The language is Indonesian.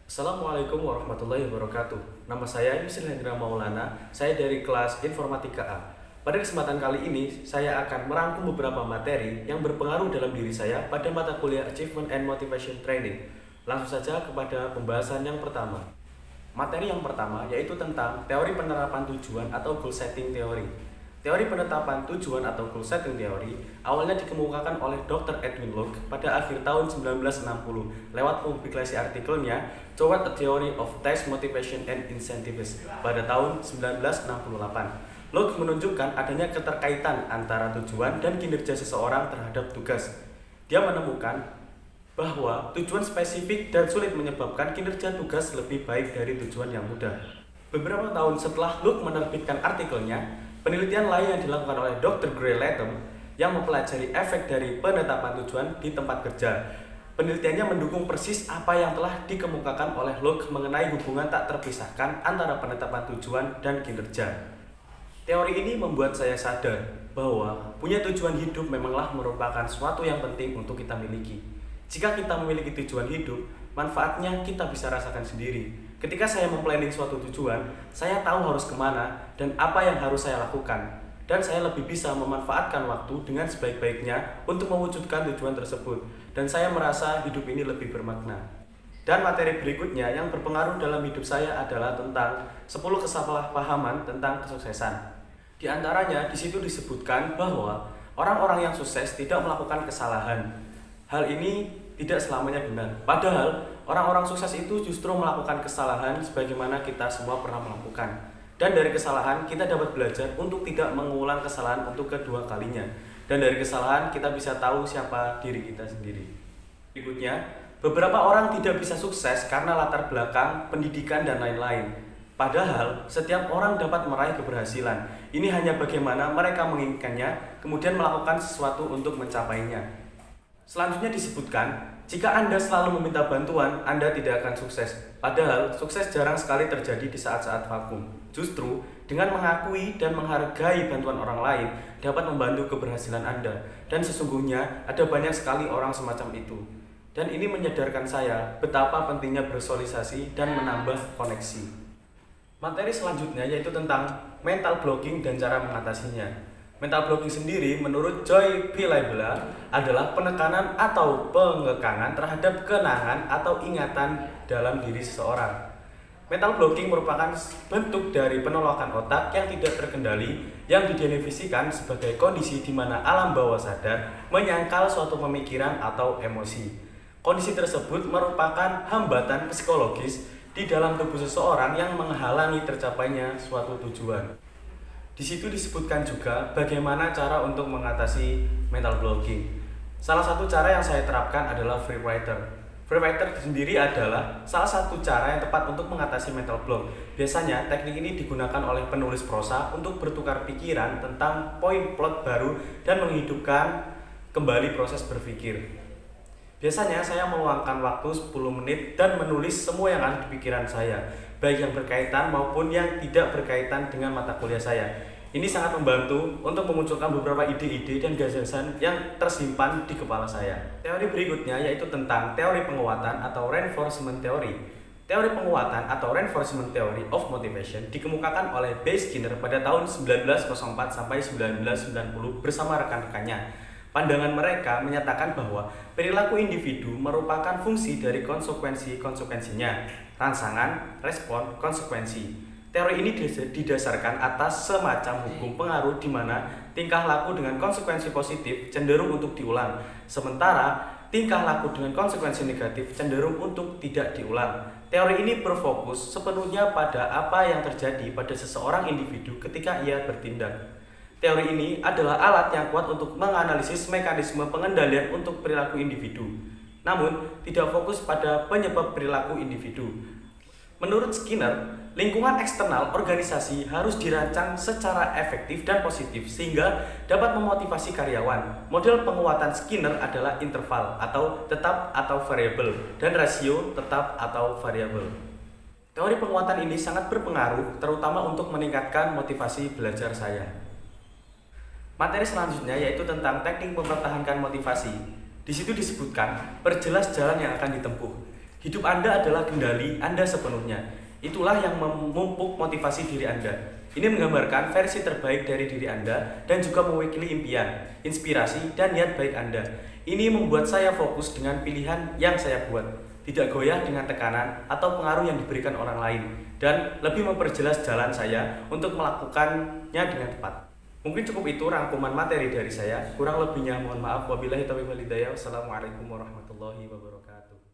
Assalamualaikum warahmatullahi wabarakatuh. Nama saya Yusri Hendra Maulana, saya dari kelas Informatika A. Pada kesempatan kali ini, saya akan merangkum beberapa materi yang berpengaruh dalam diri saya pada mata kuliah Achievement and Motivation Training. Langsung saja kepada pembahasan yang pertama. Materi yang pertama yaitu tentang teori penerapan tujuan atau goal setting theory. Teori penetapan tujuan atau goal setting theory awalnya dikemukakan oleh Dr. Edwin Locke pada akhir tahun 1960 lewat publikasi artikelnya Toward a Theory of Task Motivation and Incentives pada tahun 1968. Locke menunjukkan adanya keterkaitan antara tujuan dan kinerja seseorang terhadap tugas. Dia menemukan bahwa tujuan spesifik dan sulit menyebabkan kinerja tugas lebih baik dari tujuan yang mudah. Beberapa tahun setelah Locke menerbitkan artikelnya, penelitian lain yang dilakukan oleh Dr. Gray Latham yang mempelajari efek dari penetapan tujuan di tempat kerja. Penelitiannya mendukung persis apa yang telah dikemukakan oleh Locke mengenai hubungan tak terpisahkan antara penetapan tujuan dan kinerja. Teori ini membuat saya sadar bahwa punya tujuan hidup memanglah merupakan suatu yang penting untuk kita miliki. Jika kita memiliki tujuan hidup, manfaatnya kita bisa rasakan sendiri. Ketika saya memplanning suatu tujuan, saya tahu harus kemana dan apa yang harus saya lakukan. Dan saya lebih bisa memanfaatkan waktu dengan sebaik-baiknya untuk mewujudkan tujuan tersebut. Dan saya merasa hidup ini lebih bermakna. Dan materi berikutnya yang berpengaruh dalam hidup saya adalah tentang 10 kesalahpahaman tentang kesuksesan. Di antaranya, di situ disebutkan bahwa orang-orang yang sukses tidak melakukan kesalahan. Hal ini tidak selamanya benar. Padahal, orang-orang sukses itu justru melakukan kesalahan sebagaimana kita semua pernah melakukan. Dan dari kesalahan, kita dapat belajar untuk tidak mengulang kesalahan untuk kedua kalinya. Dan dari kesalahan, kita bisa tahu siapa diri kita sendiri. Berikutnya, beberapa orang tidak bisa sukses karena latar belakang, pendidikan, dan lain-lain. Padahal, setiap orang dapat meraih keberhasilan. Ini hanya bagaimana mereka menginginkannya, kemudian melakukan sesuatu untuk mencapainya. Selanjutnya disebutkan, jika Anda selalu meminta bantuan, Anda tidak akan sukses. Padahal, sukses jarang sekali terjadi di saat-saat vakum. Justru, dengan mengakui dan menghargai bantuan orang lain dapat membantu keberhasilan Anda. Dan sesungguhnya, ada banyak sekali orang semacam itu. Dan ini menyadarkan saya betapa pentingnya bersosialisasi dan menambah koneksi. Materi selanjutnya yaitu tentang mental blocking dan cara mengatasinya. Mental blocking sendiri menurut Joy P. Laibla adalah penekanan atau pengekangan terhadap kenangan atau ingatan dalam diri seseorang. Mental blocking merupakan bentuk dari penolakan otak yang tidak terkendali yang didefinisikan sebagai kondisi di mana alam bawah sadar menyangkal suatu pemikiran atau emosi. Kondisi tersebut merupakan hambatan psikologis di dalam tubuh seseorang yang menghalangi tercapainya suatu tujuan. Di situ disebutkan juga bagaimana cara untuk mengatasi mental blocking. Salah satu cara yang saya terapkan adalah free writer. Free writer sendiri adalah salah satu cara yang tepat untuk mengatasi mental block. Biasanya teknik ini digunakan oleh penulis prosa untuk bertukar pikiran tentang poin plot baru dan menghidupkan kembali proses berpikir. Biasanya saya meluangkan waktu 10 menit dan menulis semua yang ada di pikiran saya, baik yang berkaitan maupun yang tidak berkaitan dengan mata kuliah saya. Ini sangat membantu untuk memunculkan beberapa ide-ide dan gagasan yang tersimpan di kepala saya. Teori berikutnya yaitu tentang teori penguatan atau reinforcement theory. Teori penguatan atau reinforcement theory of motivation dikemukakan oleh B. Skinner pada tahun 1904 sampai 1990 bersama rekan-rekannya. Pandangan mereka menyatakan bahwa perilaku individu merupakan fungsi dari konsekuensi-konsekuensinya, rangsangan, respon, konsekuensi. Teori ini didasarkan atas semacam hukum pengaruh di mana tingkah laku dengan konsekuensi positif cenderung untuk diulang, sementara tingkah laku dengan konsekuensi negatif cenderung untuk tidak diulang. Teori ini berfokus sepenuhnya pada apa yang terjadi pada seseorang individu ketika ia bertindak. Teori ini adalah alat yang kuat untuk menganalisis mekanisme pengendalian untuk perilaku individu, namun tidak fokus pada penyebab perilaku individu. Menurut Skinner, lingkungan eksternal organisasi harus dirancang secara efektif dan positif sehingga dapat memotivasi karyawan. Model penguatan Skinner adalah interval atau tetap atau variabel dan rasio tetap atau variabel. Teori penguatan ini sangat berpengaruh terutama untuk meningkatkan motivasi belajar saya. Materi selanjutnya yaitu tentang teknik mempertahankan motivasi. Di situ disebutkan perjelas jalan yang akan ditempuh. Hidup Anda adalah kendali Anda sepenuhnya. Itulah yang memupuk motivasi diri Anda. Ini menggambarkan versi terbaik dari diri Anda dan juga mewakili impian, inspirasi, dan niat baik Anda. Ini membuat saya fokus dengan pilihan yang saya buat, tidak goyah dengan tekanan atau pengaruh yang diberikan orang lain, dan lebih memperjelas jalan saya untuk melakukannya dengan tepat. Mungkin cukup itu rangkuman materi dari saya. Kurang lebihnya mohon maaf. Wabillahi taufiq wal hidayah. Wassalamualaikum warahmatullahi wabarakatuh.